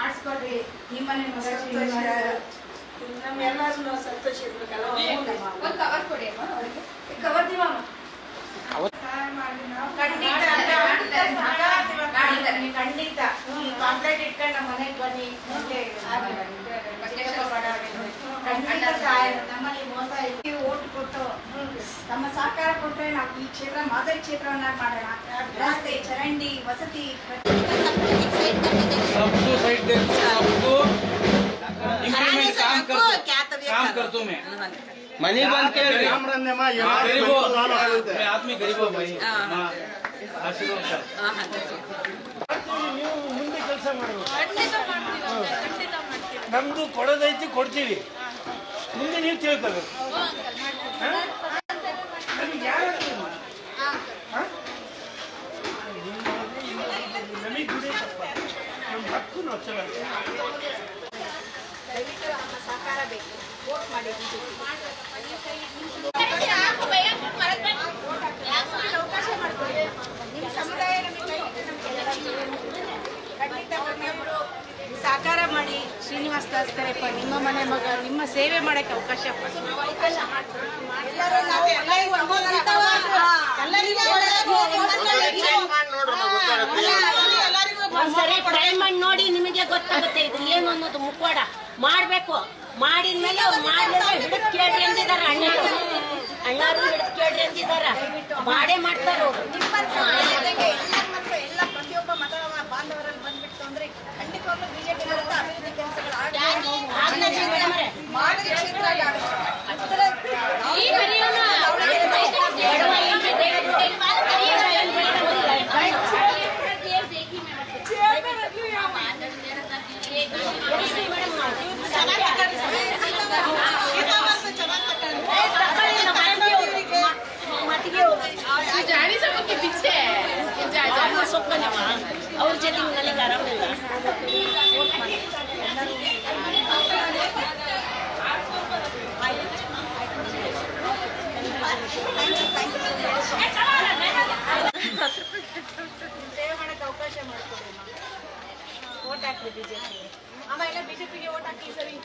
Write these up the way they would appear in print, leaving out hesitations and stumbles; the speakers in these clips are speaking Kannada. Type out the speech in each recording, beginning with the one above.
ಮಾಡಿಸ್ಕೊಡ್ರಿ. ನಿಮ್ಮನೆ ಮಗ ನಮ್ಮೆಲ್ಲರೂ ಸಂತೋಷ ಇರ್ಬೇಕಲ್ಲ. ಒಂದು ಕವರ್ ಕೊಡಿ ಅಮ್ಮ ಅವರಿಗೆ. ಕವರ್ ದಿವಮ್ಮ ಖಂಡಿತ ಕಾಂಪ್ಲೇಂಟ್ ಇಟ್ಕೊಂಡು ನಮ್ಮ ಮನೆಗೆ ಬನ್ನಿ. ಖಂಡಿತ ಸಹಾಯ ನಮ್ಮಲ್ಲಿ ಮೋಸ ಇದೆ. ಓಟ್ ಕೊಟ್ಟು ನಮ್ಮ ಸಹಕಾರ ಕೊಟ್ಟರೆ ನಾವು ಈ ಕ್ಷೇತ್ರ ಮಾದರಿ ಕ್ಷೇತ್ರವನ್ನ ಮಾಡೋಣ. ರಸ್ತೆ, ಚರಂಡಿ, ವಸತಿ मनी बंद के आदमी गरीब भाई ಮುಂದೆ ಕೆಲಸ ಮಾಡಬೇಕು. ನಮ್ದು ಕೊಡೋದೈತಿ ಕೊಡ್ತೀವಿ, ಮುಂದೆ ನೀವು ತಿಳ್ಕೋಬೇಕು. ನಮಗೆ ದುಡಿಯಪ್ಪ, ನಮ್ಮ ಹಕ್ಕು ನಾವು ಚೆನ್ನಾಗಿ ದಯವಿಟ್ಟು ನಮ್ಮ ಸಹಕಾರ ಬೇಕು. ವೋಟ್ ಮಾಡಿ. ಅವಕಾಶ ಮಾಡ್ಕೊಳ್ಳಿ. ನಿಮ್ಮ ಸಮುದಾಯ ನಮಗೆ ಖಂಡಿತ ಪ್ರತಿಯೊಬ್ಬರು ಸಹಕಾರ ಮಾಡಿ. ಶ್ರೀನಿವಾಸ ದಾಸ್ಕರಪ್ಪ ನಿಮ್ಮ ಮನೆ ಮಗ, ನಿಮ್ಮ ಸೇವೆ ಮಾಡಕ್ಕೆ ಅವಕಾಶ ಒಂದ್ಸರಿ ಟ್ರೈ ಮಾಡಿ ನೋಡಿ, ನಿಮಗೆ ಗೊತ್ತಾಗುತ್ತೆ ಇದು ಏನು ಅನ್ನೋದು. ಮುಖವಾಡ ಮಾಡ್ಬೇಕು, ಮಾಡಿದ್ಮೇಲೆ ಅವ್ರು ಮಾಡ್ಲಿಲ್ಲ ಹಿಡಿದು ಕೇಳ್ರಿ ಅಂದಿದಾರ. ಅಣ್ಣಾರು ಹಿಡಿದು ಕೇಳ್ರಿ ಅಂದಿದಾರ, ಮಾಡೇ ಮಾಡ್ತಾರ ಅವ್ರು. ಎಲ್ಲ ಪ್ರತಿಯೊಬ್ಬ ಮತ ಬಾಂಧವರಲ್ಲಿ ಬಂದ್ಬಿಟ್ಟು ಅಂದ್ರೆ ಖಂಡಿತವಾಗ್ಲೂ ಬಿಜೆಪಿ ಬರುತ್ತೆ. ಅಭಿವೃದ್ಧಿ ಕೆಲಸಗಳು ಅವ್ರ ಜೊತೆ ನನಗೆ ಆರಾಮಿಲ್ಲ. ಸೇವೆ ಮಾಡಕ್ಕೆ ಅವಕಾಶ ಮಾಡಿಕೊಡಿ. ವೋಟ್ ಹಾಕಿ ಬಿಜೆಪಿ. ಆಮೇಲೆ ಬಿಜೆಪಿಗೆ ವೋಟ್ ಹಾಕಿ ಸರಿ.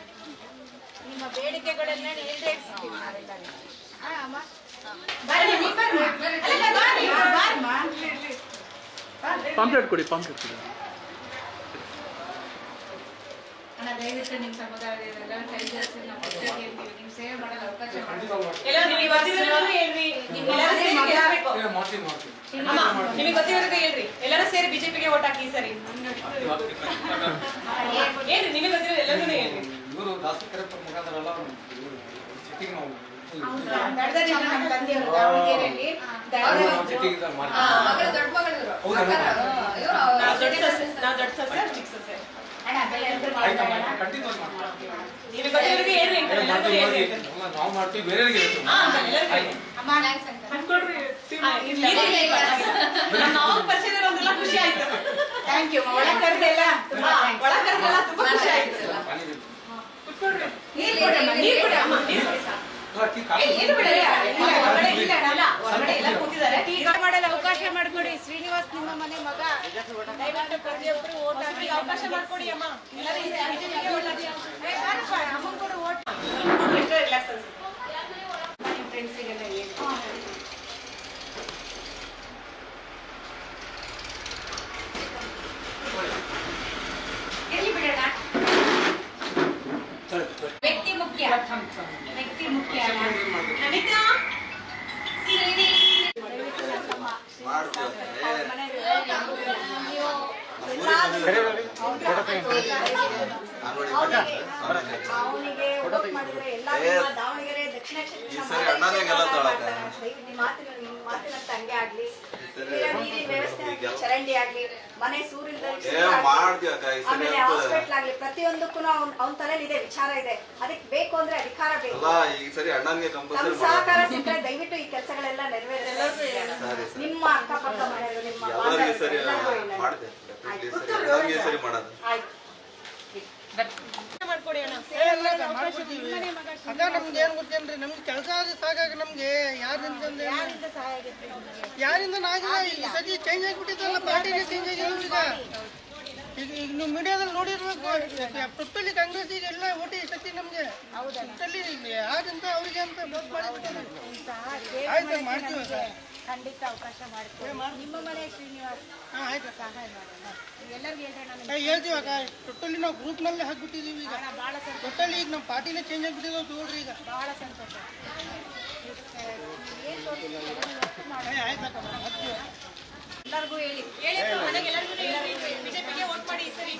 ನಿಮ್ಮ ಬೇಡಿಕೆಗಳೆಲ್ಲ ಈಡೇರಿಸ್ತೀವಿ ನಾವೆಲ್ಲ. ಅಮ್ಮ ಪಾಂಪ್ಲೆಟ್ ಕೊಡಿ, ಪಾಂಪ್ಲೆಟ್ ಕೊಡಿ. ಅಣ್ಣ ದಯವಿಟ್ಟು ನಿಮ್ಮ ಸಮುದಾಯದಲ್ಲ ಕೈ ಜಾಸ್ತಿ ನಾವು ಹೇಳ್ತೀವಿ. ನಿಮ್ಮ ಸೇವೆ ಮಾಡಲು ಅವಕಾಶ ನಿಮಗೆ ಗೊತ್ತಿರೋದಕ್ಕೆ ಹೇಳ್ರಿ. ಎಲ್ಲರೂ ಸೇರಿ ಬಿಜೆಪಿಗೆ ವೋಟ್ ಹಾಕಿ ಸರಿ. ಏನ್ರಿ ನಿಮಗೆ ಗೊತ್ತಿರೋ ಎಲ್ಲರೂ ಹೇಳ್ರಿ. ಇವರು ದಾಸಕರಪ್ಪ ಮುಖಾಂತರ ಚಿಟ್ಟಿಗೆ ನಾವು ನಮ್ಮ ತಂದೆಯವರು ದಾವಣಗೆರೆಯಲ್ಲಿ ನಾವು ದೊಡ್ಡ ಸಸ್ಯ ಚಿಕ್ಕ ಸಸ್ಯ. ನಾವು ಮಾಡ್ತೀವಿ, ಬೇರೆಯವರಿಗೆ ನಾವು ಪರಿಚಯದಲ್ಲ ಖುಷಿ ಆಯ್ತು. Thank you. ಒಳ ಕರೆದೆಲ್ಲ ತುಂಬಾ ಖುಷಿ ಆಯ್ತು. ಮಾಡಲು ಅವಕಾಶ ಮಾಡಿಕೊಡಿ. ಶ್ರೀನಿವಾಸ್ ನಿಮ್ಮ ಮನೆ ಮಗ. ದಯವಿಟ್ಟು ಪ್ರತಿಯೊಬ್ಬರು ವೋಟ್ ಹಾಕಿ ಅವಕಾಶ ಮಾಡಿಕೊಡಿ ಅಮ್ಮ. ಅಮ್ಮನ ಕೂಡ ವೋಟ್ ಫ್ರೆಂಡ್ಸಿಗೆಲ್ಲ ಹೇಳಿ. ಎಲ್ಲಿ ಬಿಡೋಣ? ವ್ಯಕ್ತಿ ಮುಖ್ಯ, ವ್ಯಕ್ತಿ ಮುಖ್ಯ. ದಾವಣಗೆರೆ ದಕ್ಷಿಣ ಮಾತಿನಂತ ಹಂಗೆ ಆಗ್ಲಿ, ನೀರಿನ ವ್ಯವಸ್ಥೆ ಆಗ್ಲಿ, ಚರಂಡಿ ಆಗ್ಲಿ, ಮನೆ ಸೂರಿನ ಆಮೇಲೆ ಹಾಸ್ಪಿಟಲ್ ಆಗ್ಲಿ, ಪ್ರತಿಯೊಂದಕ್ಕೂ ಅವನ ತಲೆಯಲ್ಲಿ ಇದೆ, ವಿಚಾರ ಇದೆ. ಅದಕ್ಕೆ ಬೇಕು ಅಂದ್ರೆ ಅಧಿಕಾರ ಬೇಕು. ನಮ್ಮ ಸಹಕಾರ ಸಿಕ್ಕರೆ ದಯವಿಟ್ಟು ಈ ಕೆಲಸಗಳೆಲ್ಲ ನೆರವೇರಿಸಿ. ನಿಮ್ಮ ಅಕ್ಕಪಕ್ಕ ಮನೆಯವರು, ನಿಮ್ಮ ಮಾಡ್ಕೊಡಿ ಅಣ್ಣ. ನಮ್ಗೆ ಏನ್ ಗೊತ್ತೇನ್ರಿ, ನಮ್ಗೆ ಕೆಲಸ ಆದ್ರೆ ಸಾಕಾಗ ನಮ್ಗೆ ಯಾರಿಂದ ಸಹಾಯ ಆಗೈತೆ? ಯಾರಿಂದ ಆಗಿಲ್ಲ. ಈ ಸತಿ ಚೇಂಜ್ ಆಗಿಬಿಟ್ಟಿದ್ದಲ್ಲ, ಪಾರ್ಟಿಗೆ ಚೇಂಜ್ ಆಗಿ ಈಗ ಈಗ ನೀವು ಮೀಡಿಯಾದಲ್ಲಿ ನೋಡಿರ್ಬೇಕು, ಟೋಟಲಿ ಕಾಂಗ್ರೆಸ್ ಈಗ ಎಲ್ಲ ಓಟಿ ಸತಿ ನಮ್ಗೆ ಟೋಟಲಿ ಯಾರಂತ ಅವ್ರಿಗೆ ಅಂತ ಬಸ್ ಮಾಡಿಬಿಟ್ಟಿದ್ದಾರೆ. ಆಯ್ತು ಮಾಡ್ತೀವಿ ಸರ್, ಖಂಡಿತ ಅವಕಾಶ ಮಾಡ್ತೀವಿ. ನಿಮ್ಮ ಮನೆ ಶ್ರೀನಿವಾಸ್ ಹಾಂ ಆಯ್ತು ಸಹಾಯ ಮಾಡೋಣ. ಎಲ್ಲರಿಗೂ ಹೇಳ್ರಿ, ಹೇಳ್ತೀವಿ ಅಕ್ಕ. ಟೋಟಲಿ ನಾವು ಗ್ರೂಪ್ನಲ್ಲೇ ಹಾಕ್ಬಿಟ್ಟಿದ್ದೀವಿ ಈಗ. ಭಾಳ ಸಂತೋಷ, ಟೋಟಲಿ ಈಗ ನಮ್ಮ ಪಾರ್ಟಿನೇ ಚೇಂಜ್ ಆಗಿಬಿಟ್ಟಿದ್ದಾವೆ ನೋಡ್ರಿ ಈಗ. ಭಾಳ ಸಂತೋಷ. ಏನು ಆಯ್ತಕ್ಕ ಹಾಕ್ತೀವಿ. ಎಲ್ಲರಿಗೂ ಹೇಳಿ ಹೇಳಿ ಮನೆಗೆ ಎಲ್ಲರಿಗೂ ಬಿಜೆಪಿಗೆ ವೋಟ್ ಮಾಡಿ ಈ ಸರಿ